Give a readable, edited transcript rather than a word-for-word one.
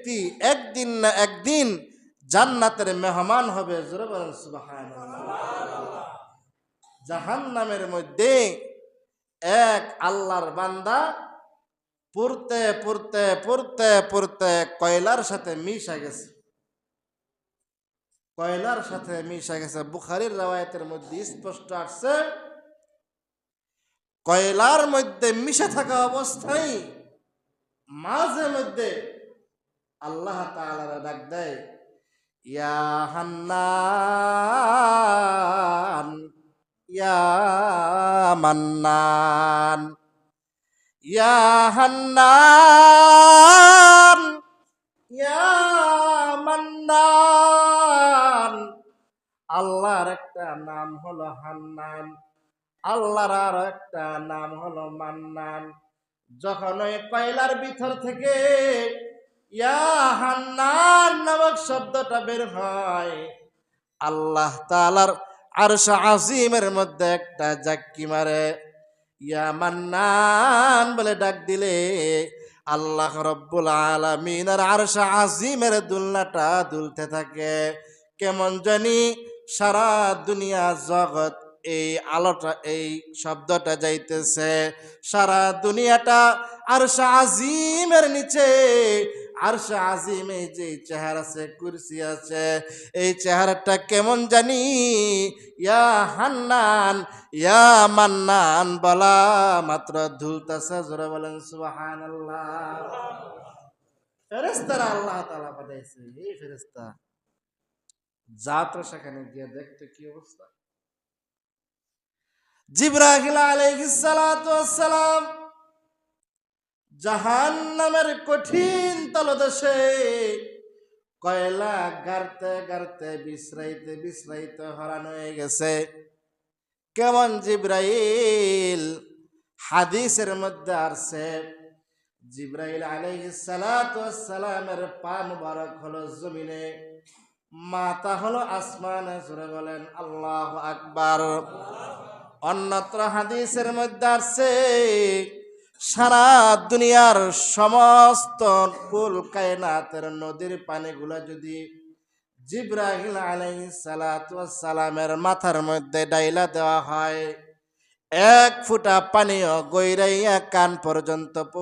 ব্যক্তি একদিন না একদিন জান্নাতের মেহমান হবে। জোরে বলেন সুবহানাল্লাহ। জাহান্নামের মধ্যে এক আল্লাহর বান্দা পড়তে পড়তে পড়তে পড়তে কয়লার সাথে মিশা গেছে, কয়লার সাথে মিশা গেছে। বুখারীর রাওয়ায়াতের মধ্যে স্পষ্ট আসছে, কয়লার মধ্যে মিশে থাকা অবস্থায় মাঝে মধ্যে আল্লাহ তাআলা ডাক দেয়, ইয়া হান্নান ইয়া মান্নান, ইয়া হান্নান ইয়া মান্নান। আল্লাহর একটা নাম হলো হান্নান, আল্লাহর আর একটা নাম হলো মান্নান। যখন ওই কয়লার ভিতর থেকে ইয়া হান্নান নামক শব্দটা বের হয়, আল্লাহ তাআলার আরশ আজিমের মধ্যে একটা জাক্কি মারে। ইয়া মান্নান বলে ডাক দিলে আল্লাহ রব্বুল আলামিনের আরশ আজিমের দুলনাটা দুলতে থাকে। কেমন জানি সারা দুনিয়া জগৎ এই আলোটা, এই শব্দটা যাইতেছে, সারা দুনিয়াটা আরশ আজিমের নিচে। আরশ আজিমে যে চেহারা আছে, কুরসি আছে, এই চেহারাটা কেমন জানি ইয়া হান্নান ইয়া মান্নান বলা মাত্র ধুলতাছে। জোরে বলেন সুবহানাল্লাহ। ফেরেশতারা আল্লাহ তাআলা পাঠাইছে, এই ফেরেশতা যা তো সেখানে গিয়ে দেখতে কি অবস্থা। জিবরাইল আলাইহিস সালাতু ওয়াস সালাম জাহান্নামের কঠিন তলদেশে কয়লা গাড়তে গাড়তে বিশ্রাইতে বিশ্রাইতে হরান হয়ে গেছে। কেমন জিবরাইল, হাদিসের মধ্যে আসছে জিবরাইল আলাইহিস সালাতু ওয়াস সালামের পা মুবারক হলো জমিনে, মাথা হলো আসমানে। জোরে বলেন আল্লাহু আকবার। অন্যত্র হাদিসের মধ্যে আসছে সারা দুনিয়ার সমস্ত কুল কায়নাতের নদীর পানিগুলা যদি জিবরাইল আলাইহিস সালাতু ওয়াস সালামের মাথার মধ্যে ডাইলা দেওয়া হয়, এক ফোঁটা পানিও গইরাইয়া কান পর্যন্ত